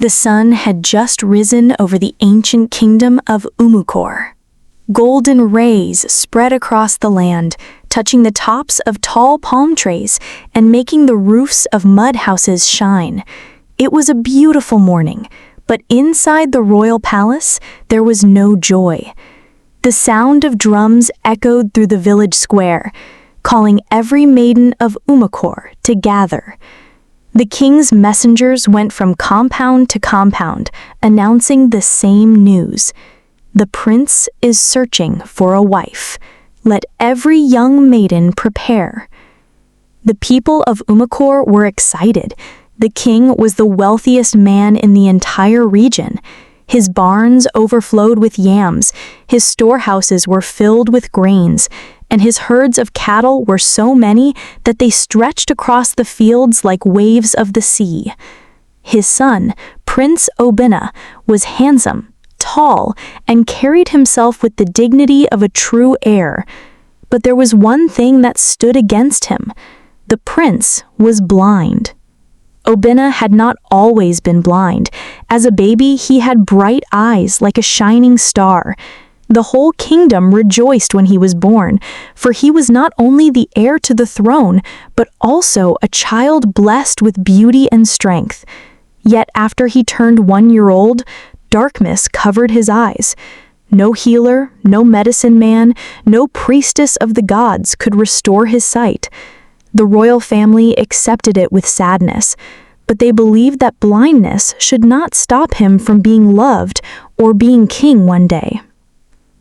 The sun had just risen over the ancient kingdom of Umukor. Golden rays spread across the land, touching the tops of tall palm trees and making the roofs of mud houses shine. It was a beautiful morning, but inside the royal palace there was no joy. The sound of drums echoed through the village square, calling every maiden of Umukor to gather. The king's messengers went from compound to compound, announcing the same news. The prince is searching for a wife. Let every young maiden prepare. The people of Umukor were excited. The king was the wealthiest man in the entire region. His barns overflowed with yams, his storehouses were filled with grains, and his herds of cattle were so many that they stretched across the fields like waves of the sea. His son, Prince Obinna, was handsome, tall, and carried himself with the dignity of a true heir. But there was one thing that stood against him. The prince was blind. Obinna had not always been blind. As a baby, he had bright eyes like a shining star. The whole kingdom rejoiced when he was born, for he was not only the heir to the throne, but also a child blessed with beauty and strength. Yet after he turned 1 year old, darkness covered his eyes. No healer, no medicine man, no priestess of the gods could restore his sight. The royal family accepted it with sadness, but they believed that blindness should not stop him from being loved or being king one day.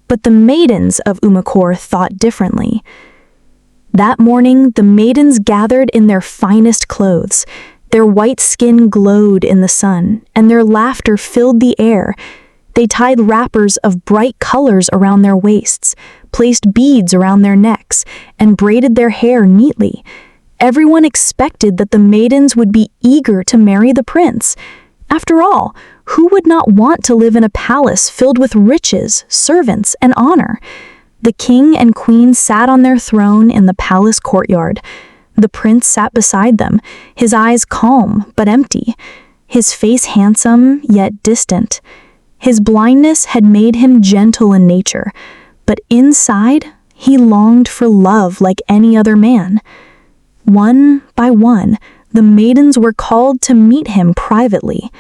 But the maidens of Umukor thought differently. That morning, the maidens gathered in their finest clothes. Their white skin glowed in the sun, and their laughter filled the air. They tied wrappers of bright colors around their waists, placed beads around their necks, and braided their hair neatly. Everyone expected that the maidens would be eager to marry the prince. After all, who would not want to live in a palace filled with riches, servants, and honor? The king and queen sat on their throne in the palace courtyard. The prince sat beside them, his eyes calm but empty, his face handsome yet distant. His blindness had made him gentle in nature, but inside he longed for love like any other man. One by one, the maidens were called to meet him privately.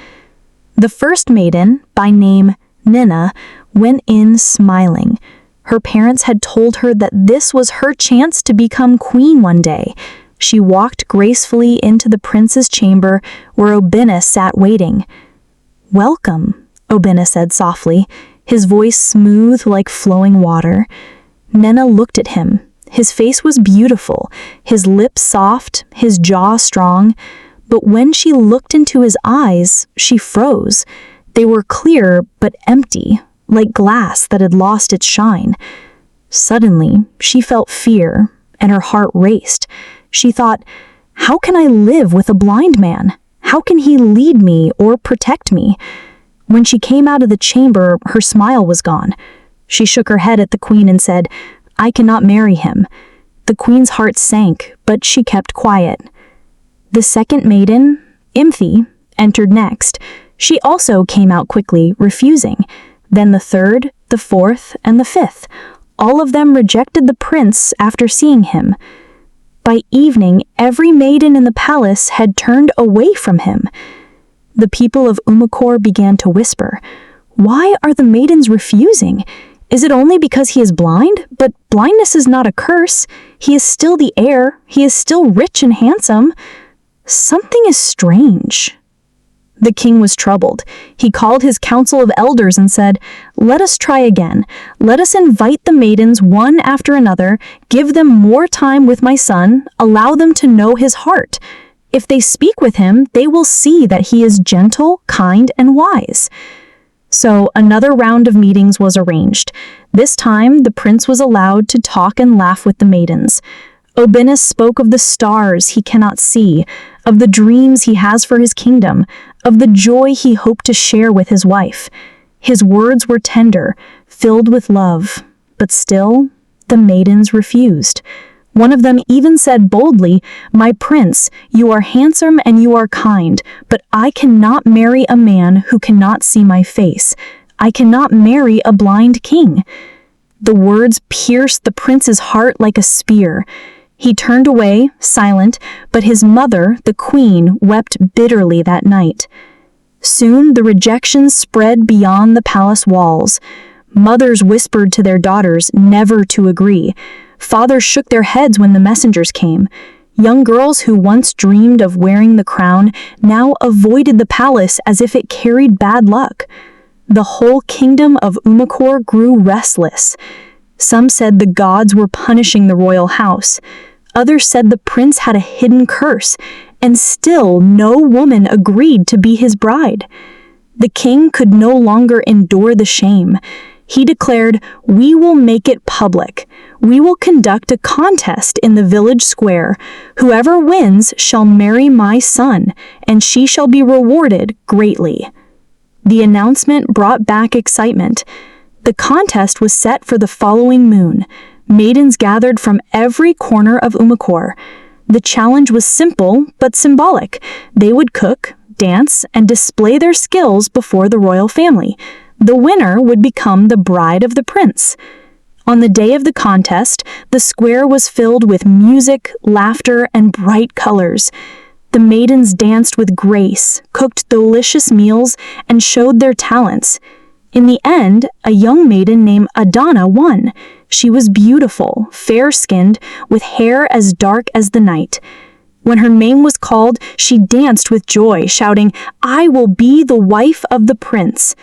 The first maiden, by name Nina, went in smiling. Her parents had told her that this was her chance to become queen one day. She walked gracefully into the prince's chamber where Obinna sat waiting. "Welcome," Obinna said softly, his voice smooth like flowing water. Nina looked at him. His face was beautiful, his lips soft, his jaw strong. But when she looked into his eyes, she froze. They were clear but empty, like glass that had lost its shine. Suddenly, she felt fear, and her heart raced. She thought, "How can I live with a blind man? How can he lead me or protect me?" When she came out of the chamber, her smile was gone. She shook her head at the queen and said, "I cannot marry him." The queen's heart sank, but she kept quiet. The second maiden, Imthi, entered next. She also came out quickly, refusing. Then the third, the fourth, and the fifth. All of them rejected the prince after seeing him. By evening, every maiden in the palace had turned away from him. The people of Umukor began to whisper, "Why are the maidens refusing? Is it only because he is blind? But blindness is not a curse. He is still the heir. He is still rich and handsome. Something is strange." The king was troubled. He called his council of elders and said, "Let us try again. Let us invite the maidens one after another, give them more time with my son, allow them to know his heart. If they speak with him, they will see that he is gentle, kind, and wise." So another round of meetings was arranged. This time, the prince was allowed to talk and laugh with the maidens. Obinna spoke of the stars he cannot see, of the dreams he has for his kingdom, of the joy he hoped to share with his wife. His words were tender, filled with love, but still, the maidens refused. One of them even said boldly, "My prince, you are handsome and you are kind, but I cannot marry a man who cannot see my face. I cannot marry a blind king." The words pierced the prince's heart like a spear. He turned away, silent, but his mother, the queen, wept bitterly that night. Soon the rejection spread beyond the palace walls. Mothers whispered to their daughters never to agree. Fathers shook their heads when the messengers came. Young girls who once dreamed of wearing the crown now avoided the palace as if it carried bad luck. The whole kingdom of Umukor grew restless. Some said the gods were punishing the royal house. Others said the prince had a hidden curse, and still no woman agreed to be his bride. The king could no longer endure the shame. He declared, "We will make it public. We will conduct a contest in the village square. Whoever wins shall marry my son, and she shall be rewarded greatly." The announcement brought back excitement. The contest was set for the following moon. Maidens gathered from every corner of Umukor. The challenge was simple but symbolic. They would cook, dance, and display their skills before the royal family. The winner would become the bride of the prince. On the day of the contest, the square was filled with music, laughter, and bright colors. The maidens danced with grace, cooked delicious meals, and showed their talents. In the end, a young maiden named Adanma won. She was beautiful, fair-skinned, with hair as dark as the night. When her name was called, she danced with joy, shouting, "I will be the wife of the prince."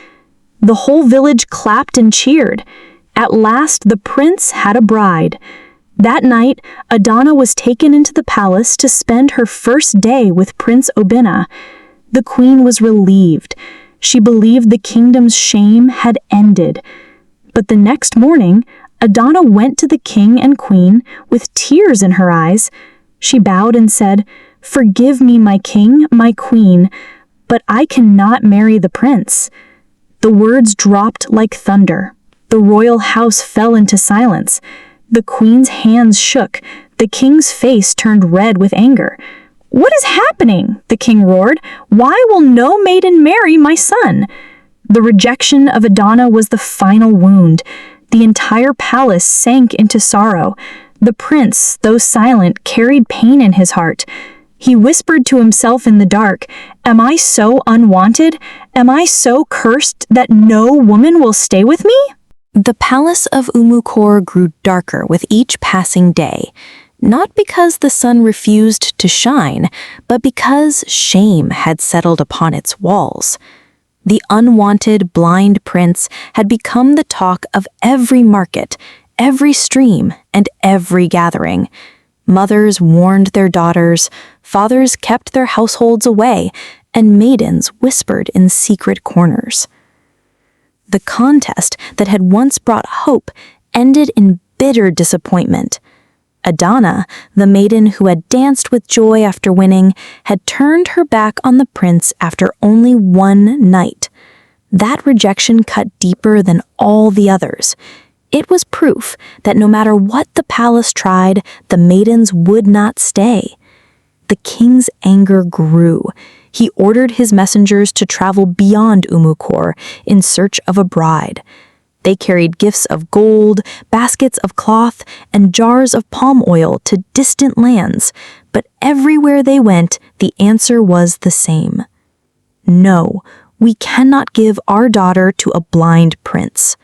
The whole village clapped and cheered. At last, the prince had a bride. That night, Adanma was taken into the palace to spend her first day with Prince Obinna. The queen was relieved. She believed the kingdom's shame had ended. But the next morning, Adanma went to the king and queen with tears in her eyes. She bowed and said, "Forgive me, my king, my queen, but I cannot marry the prince." The words dropped like thunder. The royal house fell into silence. The queen's hands shook. The king's face turned red with anger. "What is happening?" the king roared. "Why will no maiden marry my son?" The rejection of Adanma was the final wound. The entire palace sank into sorrow. The prince, though silent, carried pain in his heart. He whispered to himself in the dark, "Am I so unwanted? Am I so cursed that no woman will stay with me?" The palace of Umukor grew darker with each passing day, not because the sun refused to shine, but because shame had settled upon its walls. The unwanted blind prince had become the talk of every market, every stream, and every gathering. Mothers warned their daughters, fathers kept their households away, and maidens whispered in secret corners. The contest that had once brought hope ended in bitter disappointment. Adanma, the maiden who had danced with joy after winning, had turned her back on the prince after only one night. That rejection cut deeper than all the others. It was proof that no matter what the palace tried, the maidens would not stay. The king's anger grew. He ordered his messengers to travel beyond Umukor in search of a bride. They carried gifts of gold, baskets of cloth, and jars of palm oil to distant lands, but everywhere they went, the answer was the same. No, we cannot give our daughter to a blind prince.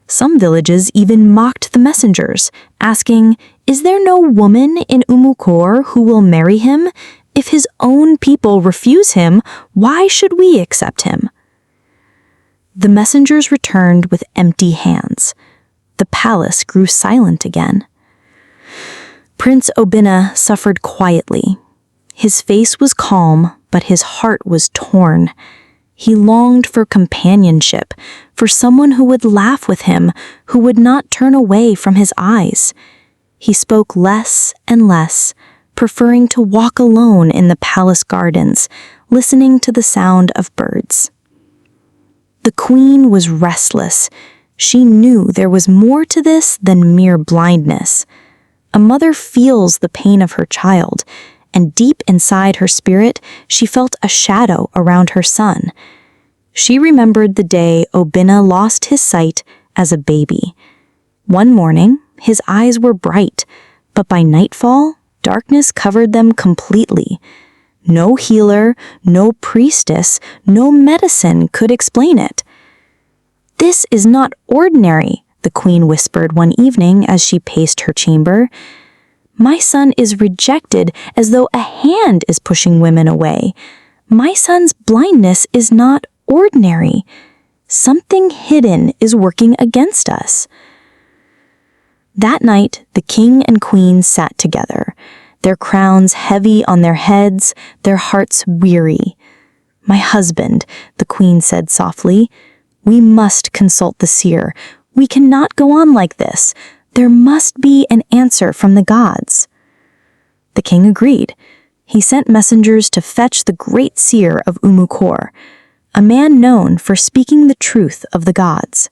Some villages even mocked the messengers, asking, "Is there no woman in Umukor who will marry him? If his own people refuse him, why should we accept him?" The messengers returned with empty hands. The palace grew silent again. Prince Obinna suffered quietly. His face was calm, but his heart was torn. He longed for companionship, for someone who would laugh with him, who would not turn away from his eyes. He spoke less and less, preferring to walk alone in the palace gardens, listening to the sound of birds. The queen was restless. She knew there was more to this than mere blindness. A mother feels the pain of her child, and deep inside her spirit, she felt a shadow around her son. She remembered the day Obinna lost his sight as a baby. One morning, his eyes were bright, but by nightfall, darkness covered them completely. No healer, no priestess, no medicine could explain it. "This is not ordinary," the queen whispered one evening as she paced her chamber. "My son is rejected as though a hand is pushing women away. My son's blindness is not ordinary. Something hidden is working against us." That night, the king and queen sat together, their crowns heavy on their heads, their hearts weary. "My husband," the queen said softly, "we must consult the seer. We cannot go on like this. There must be an answer from the gods." The king agreed. He sent messengers to fetch the great seer of Umukor, a man known for speaking the truth of the gods.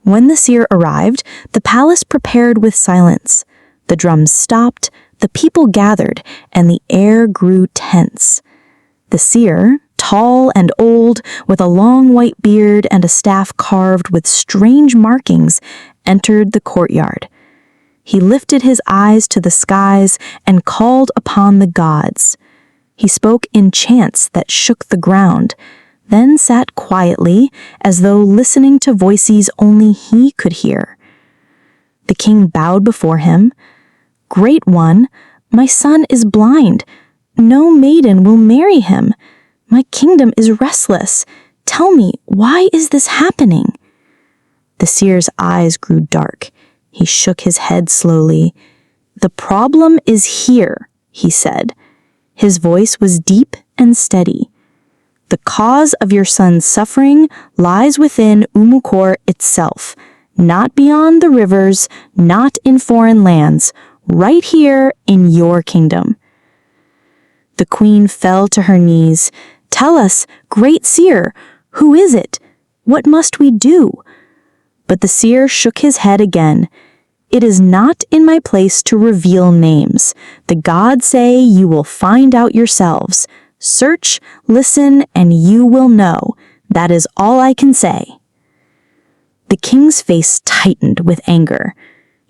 When the seer arrived, the palace prepared with silence. The drums stopped, the people gathered, and the air grew tense. The seer, tall and old, with a long white beard and a staff carved with strange markings, entered the courtyard. He lifted his eyes to the skies and called upon the gods. He spoke in chants that shook the ground, then sat quietly as though listening to voices only he could hear. The king bowed before him. "Great one, my son is blind. No maiden will marry him. My kingdom is restless. Tell me, why is this happening?" The seer's eyes grew dark. He shook his head slowly. "The problem is here," he said. His voice was deep and steady. "The cause of your son's suffering lies within Umukor itself, not beyond the rivers, not in foreign lands, right here in your kingdom." The queen fell to her knees. "Tell us, great seer, who is it? What must we do?" But the seer shook his head again. "It is not in my place to reveal names. The gods say you will find out yourselves. Search, listen, and you will know. That is all I can say." The king's face tightened with anger.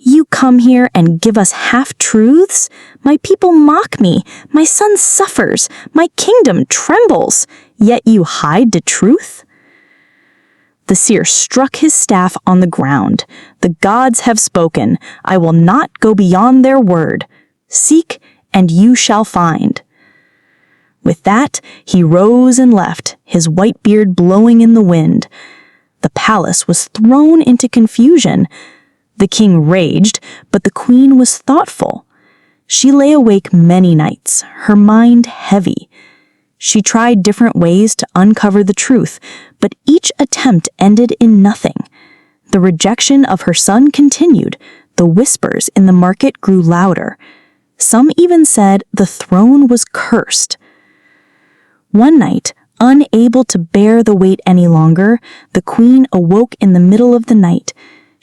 "You come here and give us half-truths? My people mock me. My son suffers. My kingdom trembles. Yet you hide the truth?" The seer struck his staff on the ground. "The gods have spoken. I will not go beyond their word. Seek, and you shall find." With that, he rose and left, his white beard blowing in the wind. The palace was thrown into confusion. The king raged, but the queen was thoughtful. She lay awake many nights, her mind heavy. She tried different ways to uncover the truth, but each attempt ended in nothing. The rejection of her son continued. The whispers in the market grew louder. Some even said the throne was cursed. One night, unable to bear the weight any longer, the queen awoke in the middle of the night.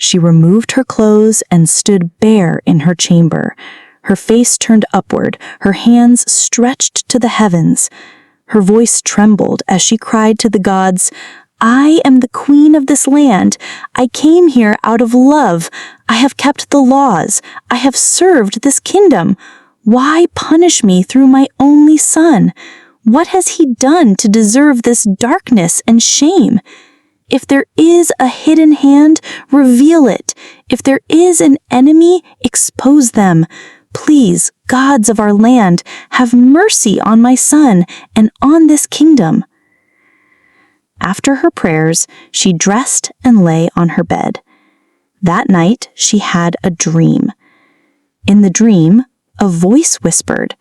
She removed her clothes and stood bare in her chamber. Her face turned upward, her hands stretched to the heavens. Her voice trembled as she cried to the gods, "I am the queen of this land. I came here out of love. I have kept the laws. I have served this kingdom. Why punish me through my only son? What has he done to deserve this darkness and shame? If there is a hidden hand, reveal it. If there is an enemy, expose them. Please, gods of our land, have mercy on my son and on this kingdom." After her prayers, she dressed and lay on her bed. That night, she had a dream. In the dream, a voice whispered,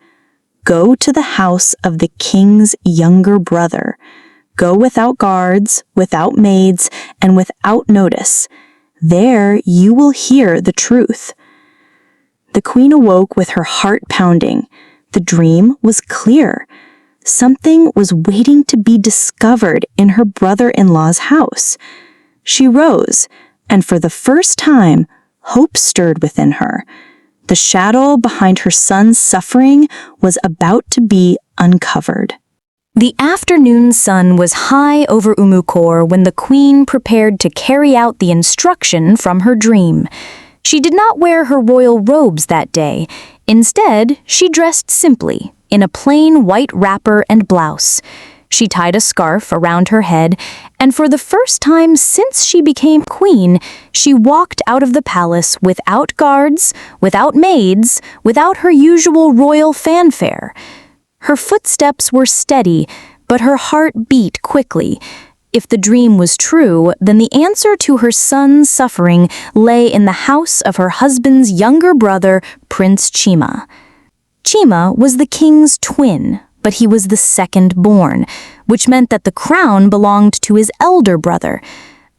"Go to the house of the king's younger brother. Go without guards, without maids, and without notice. There you will hear the truth." The queen awoke with her heart pounding. The dream was clear. Something was waiting to be discovered in her brother-in-law's house. She rose, and for the first time, hope stirred within her. The shadow behind her son's suffering was about to be uncovered. The afternoon sun was high over Umukor when the queen prepared to carry out the instruction from her dream. She did not wear her royal robes that day. Instead, she dressed simply, in a plain white wrapper and blouse. She tied a scarf around her head, and for the first time since she became queen, she walked out of the palace without guards, without maids, without her usual royal fanfare. Her footsteps were steady, but her heart beat quickly. If the dream was true, then the answer to her son's suffering lay in the house of her husband's younger brother, Prince Chima. Chima was the king's twin, but he was the second born, which meant that the crown belonged to his elder brother.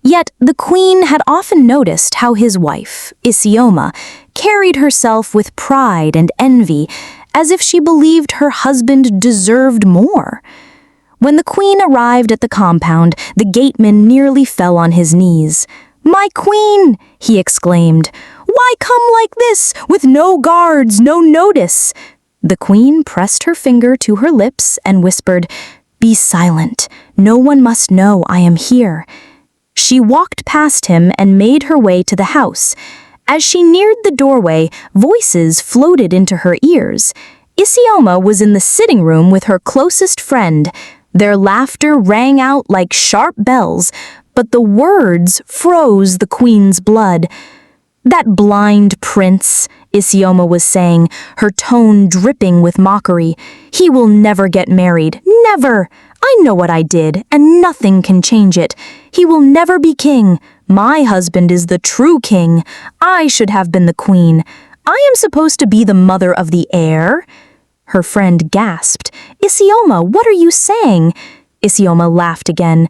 Yet the queen had often noticed how his wife, Isioma, carried herself with pride and envy, as if she believed her husband deserved more. When the queen arrived at the compound, the gateman nearly fell on his knees. "My queen!" he exclaimed. "Why come like this, with no guards, no notice?" The queen pressed her finger to her lips and whispered, "Be silent. No one must know I am here." She walked past him and made her way to the house. As she neared the doorway, voices floated into her ears. Isioma was in the sitting room with her closest friend. Their laughter rang out like sharp bells, but the words froze the queen's blood. "That blind prince," Isioma was saying, her tone dripping with mockery. "He will never get married, never! I know what I did, and nothing can change it. He will never be king. My husband is the true king. I should have been the queen. I am supposed to be the mother of the heir." Her friend gasped. "Isioma, what are you saying?" Isioma laughed again.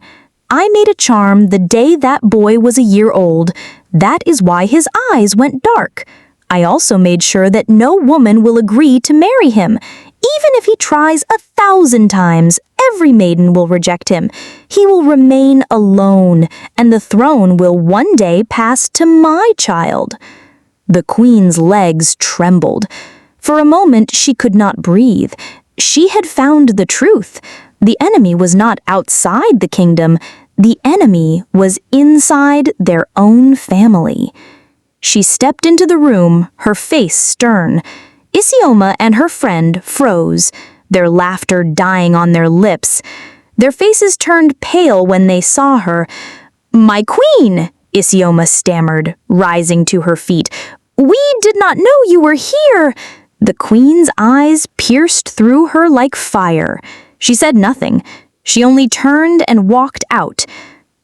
"I made a charm the day that boy was a year old. That is why his eyes went dark. I also made sure that no woman will agree to marry him. Even if he tries 1,000 times, every maiden will reject him. He will remain alone, and the throne will one day pass to my child." The queen's legs trembled. For a moment, she could not breathe. She had found the truth. The enemy was not outside the kingdom. The enemy was inside their own family. She stepped into the room, her face stern. Isioma and her friend froze, their laughter dying on their lips. Their faces turned pale when they saw her. "My queen," Isioma stammered, rising to her feet. "We did not know you were here." The queen's eyes pierced through her like fire. She said nothing. She only turned and walked out.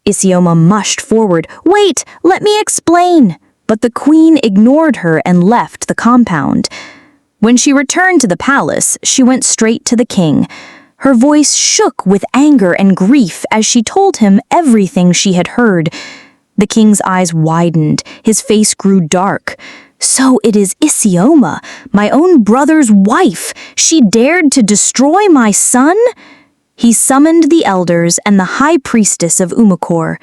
Isioma mushed forward. "Wait, let me explain." But the queen ignored her and left the compound. When she returned to the palace, she went straight to the king. Her voice shook with anger and grief as she told him everything she had heard. The king's eyes widened. His face grew dark. "So it is Isioma, my own brother's wife. She dared to destroy my son?" He summoned the elders and the high priestess of Umukor.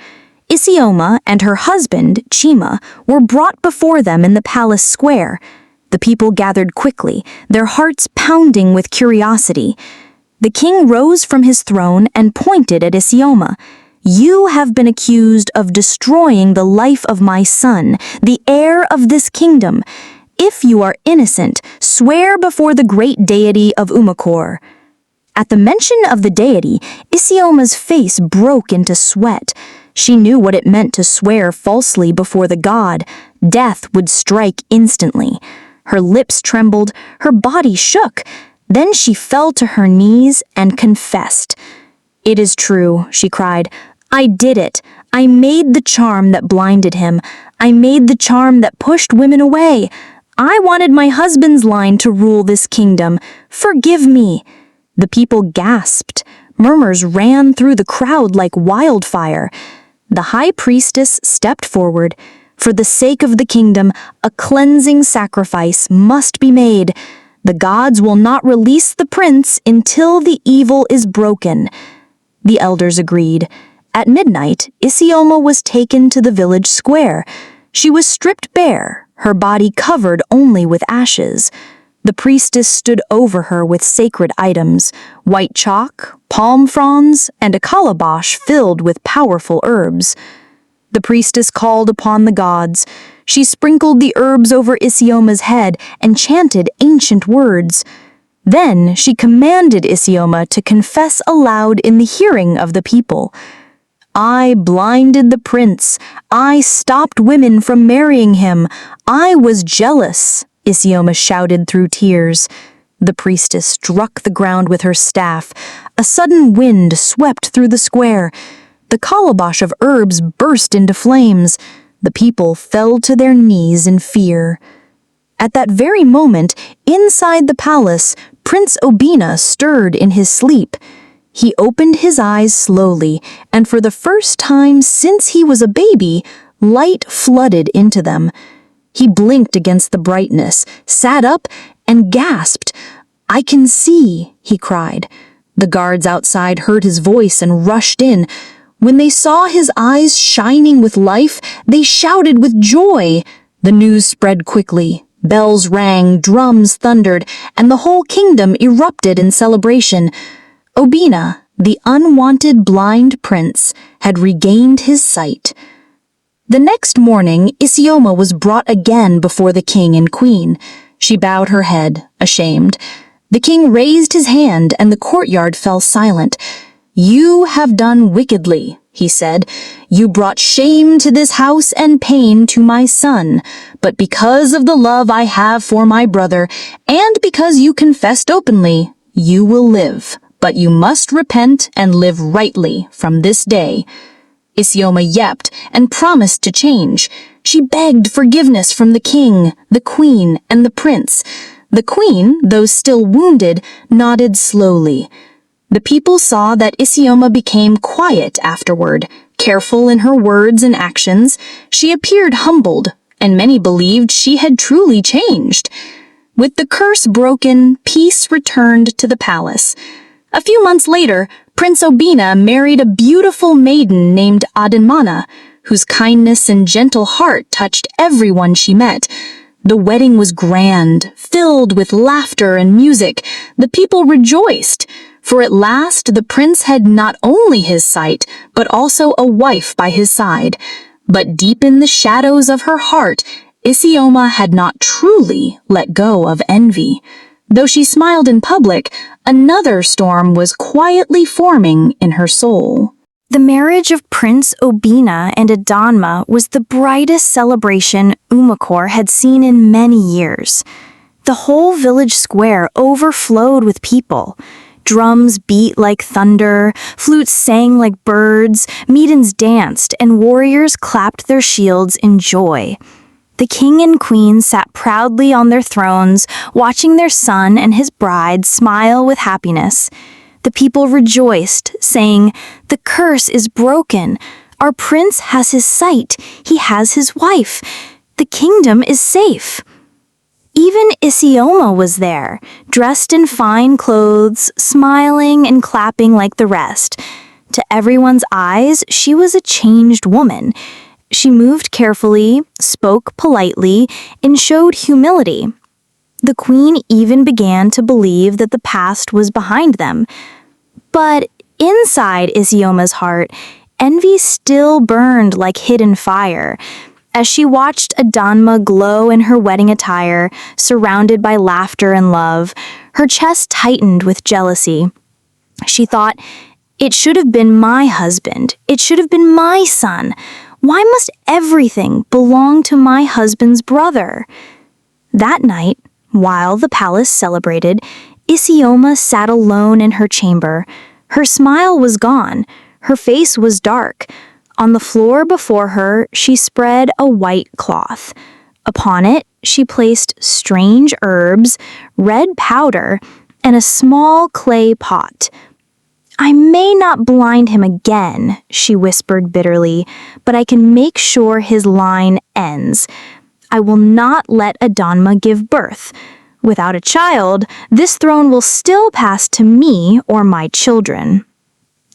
Isioma and her husband, Chima, were brought before them in the palace square. The people gathered quickly, their hearts pounding with curiosity. The king rose from his throne and pointed at Isioma. "You have been accused of destroying the life of my son, the heir of this kingdom. If you are innocent, swear before the great deity of Umukor." At the mention of the deity, Isioma's face broke into sweat. She knew what it meant to swear falsely before the god. Death would strike instantly. Her lips trembled, her body shook. Then she fell to her knees and confessed. "It is true," she cried. "I did it. I made the charm that blinded him. I made the charm that pushed women away. I wanted my husband's line to rule this kingdom. Forgive me." The people gasped. Murmurs ran through the crowd like wildfire. The high priestess stepped forward. "For the sake of the kingdom, a cleansing sacrifice must be made. The gods will not release the prince until the evil is broken." The elders agreed. At midnight, Isioma was taken to the village square. She was stripped bare, her body covered only with ashes. The priestess stood over her with sacred items, white chalk, palm fronds, and a calabash filled with powerful herbs. The priestess called upon the gods. She sprinkled the herbs over Isioma's head and chanted ancient words. Then she commanded Isioma to confess aloud in the hearing of the people. "I blinded the prince. I stopped women from marrying him. I was jealous," Isioma shouted through tears. The priestess struck the ground with her staff. A sudden wind swept through the square. The calabash of herbs burst into flames. The people fell to their knees in fear. At that very moment, inside the palace, Prince Obinna stirred in his sleep. He opened his eyes slowly, and for the first time since he was a baby, light flooded into them. He blinked against the brightness, sat up, and gasped. "I can see," he cried. The guards outside heard his voice and rushed in. When they saw his eyes shining with life, they shouted with joy. The news spread quickly. Bells rang, drums thundered, and the whole kingdom erupted in celebration. Obinna, the unwanted blind prince, had regained his sight. The next morning, Isioma was brought again before the king and queen. She bowed her head, ashamed. The king raised his hand, and the courtyard fell silent. "You have done wickedly," he said. "You brought shame to this house and pain to my son. But because of the love I have for my brother, and because you confessed openly, you will live. But you must repent and live rightly from this day." Isioma yept and promised to change. She begged forgiveness from the king, the queen, and the prince. The queen, though still wounded, nodded slowly. The people saw that Isioma became quiet afterward, careful in her words and actions. She appeared humbled, and many believed she had truly changed. With the curse broken, peace returned to the palace. A few months later, Prince Obinna married a beautiful maiden named Adanma, whose kindness and gentle heart touched everyone she met. The wedding was grand, filled with laughter and music. The people rejoiced, for at last the prince had not only his sight, but also a wife by his side. But deep in the shadows of her heart, Isioma had not truly let go of envy. Though she smiled in public, another storm was quietly forming in her soul. The marriage of Prince Obinna and Adanma was the brightest celebration Umukor had seen in many years. The whole village square overflowed with people. Drums beat like thunder, flutes sang like birds, maidens danced, and warriors clapped their shields in joy. The king and queen sat proudly on their thrones, watching their son and his bride smile with happiness. The people rejoiced, saying, "The curse is broken. Our prince has his sight. He has his wife. The kingdom is safe." Even Isioma was there, dressed in fine clothes, smiling and clapping like the rest. To everyone's eyes, she was a changed woman. She moved carefully, spoke politely, and showed humility. The queen even began to believe that the past was behind them. But inside Isioma's heart, envy still burned like hidden fire. As she watched Adanma glow in her wedding attire, surrounded by laughter and love, her chest tightened with jealousy. She thought, "It should have been my husband. It should have been my son. Why must everything belong to my husband's brother?" That night, while the palace celebrated, Isioma sat alone in her chamber. Her smile was gone. Her face was dark. On the floor before her, she spread a white cloth. Upon it, she placed strange herbs, red powder, and a small clay pot. "I may not blind him again," she whispered bitterly, "but I can make sure his line ends. I will not let Adanma give birth. Without a child, this throne will still pass to me or my children."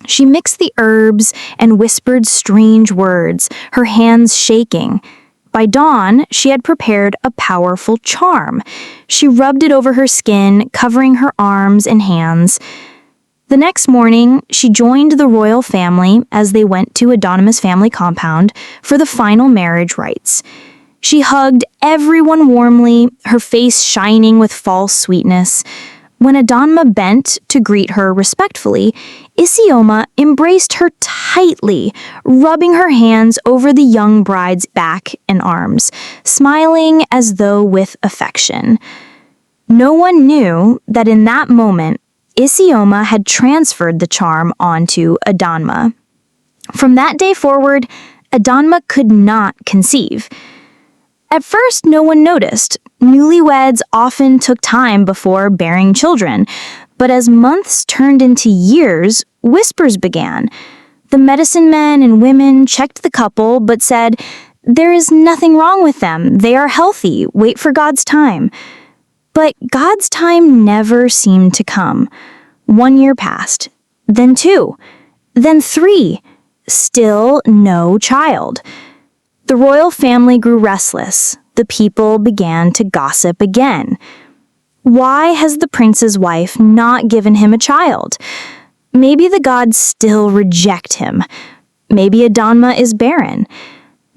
She mixed the herbs and whispered strange words, her hands shaking. By dawn, she had prepared a powerful charm. She rubbed it over her skin, covering her arms and hands. The next morning, she joined the royal family as they went to Adanma's family compound for the final marriage rites. She hugged everyone warmly, her face shining with false sweetness. When Adanma bent to greet her respectfully, Isioma embraced her tightly, rubbing her hands over the young bride's back and arms, smiling as though with affection. No one knew that in that moment, Isioma had transferred the charm onto Adanma. From that day forward, Adanma could not conceive. At first, no one noticed. Newlyweds often took time before bearing children, but as months turned into years, whispers began. The medicine men and women checked the couple but said, "There is nothing wrong with them. They are healthy. Wait for God's time." But God's time never seemed to come. 1 year passed, then 2, then 3. Still no child. The royal family grew restless. The people began to gossip again. Why has the prince's wife not given him a child? Maybe the gods still reject him. Maybe Adanma is barren.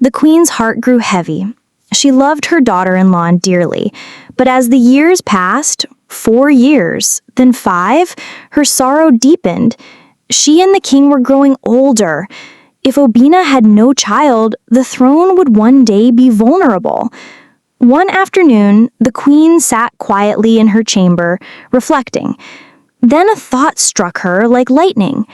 The queen's heart grew heavy. She loved her daughter-in-law dearly, but as the years passed, 4 years, then 5, her sorrow deepened. She and the king were growing older. If Obinna had no child, the throne would one day be vulnerable. One afternoon, the queen sat quietly in her chamber, reflecting. Then a thought struck her like lightning.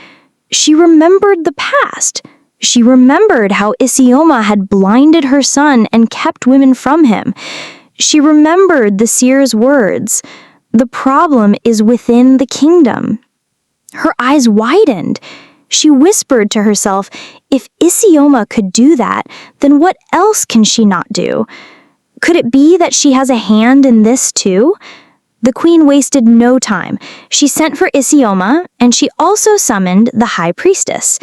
She remembered the past. She remembered how Isioma had blinded her son and kept women from him. She remembered the seer's words. "The problem is within the kingdom." Her eyes widened. She whispered to herself, if Isioma could do that, then what else can she not do? Could it be that she has a hand in this too? The queen wasted no time. She sent for Isioma, and she also summoned the high priestess.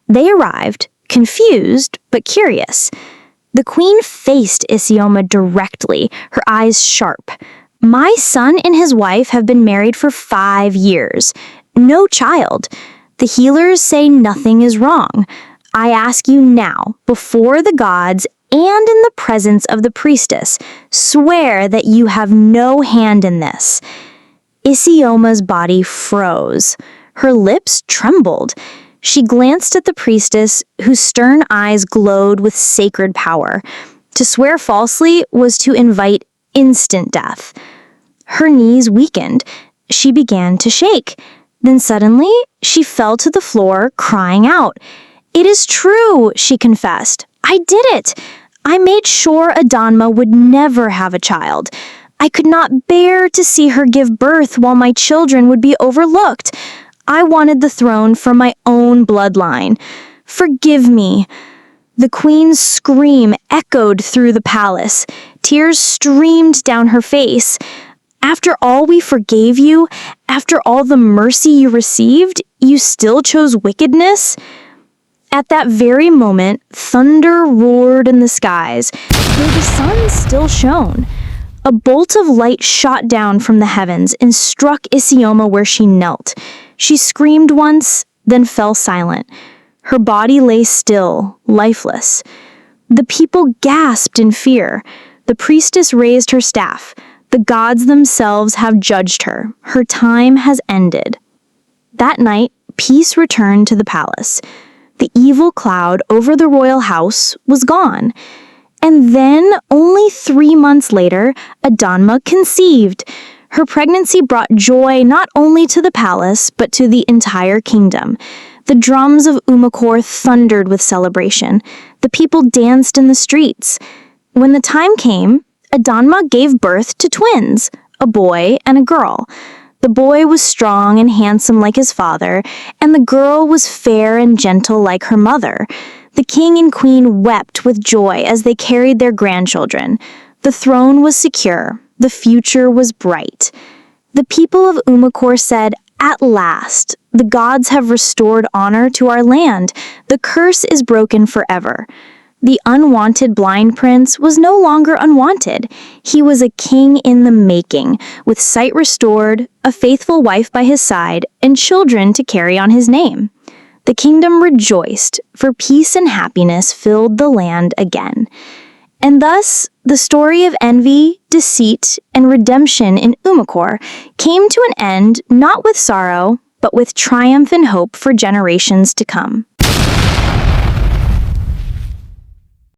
They arrived, confused but curious. The queen faced Isioma directly, her eyes sharp. "My son and his wife have been married for 5 years. No child. The healers say nothing is wrong. I ask you now, before the gods and in the presence of the priestess, swear that you have no hand in this." Isioma's body froze. Her lips trembled. She glanced at the priestess, whose stern eyes glowed with sacred power. To swear falsely was to invite instant death. Her knees weakened. She began to shake. Then suddenly, she fell to the floor, crying out. "It is true," she confessed. "I did it. I made sure Adanma would never have a child. I could not bear to see her give birth while my children would be overlooked. I wanted the throne for my own bloodline. Forgive me." The queen's scream echoed through the palace. Tears streamed down her face. "After all we forgave you, after all the mercy you received, you still chose wickedness?" At that very moment, thunder roared in the skies, though the sun still shone. A bolt of light shot down from the heavens and struck Isioma where she knelt. She screamed once, then fell silent. Her body lay still, lifeless. The people gasped in fear. The priestess raised her staff. "The gods themselves have judged her. Her time has ended." That night, peace returned to the palace. The evil cloud over the royal house was gone. And then, only 3 months later, Adanma conceived. Her pregnancy brought joy not only to the palace, but to the entire kingdom. The drums of Umukor thundered with celebration. The people danced in the streets. When the time came, Adanma gave birth to twins, a boy and a girl. The boy was strong and handsome like his father, and the girl was fair and gentle like her mother. The king and queen wept with joy as they carried their grandchildren. The throne was secure. The future was bright. The people of Umukor said, "At last, the gods have restored honor to our land. The curse is broken forever." The unwanted blind prince was no longer unwanted. He was a king in the making, with sight restored, a faithful wife by his side, and children to carry on his name. The kingdom rejoiced, for peace and happiness filled the land again. And thus, the story of envy, deceit, and redemption in Umukor came to an end not with sorrow, but with triumph and hope for generations to come.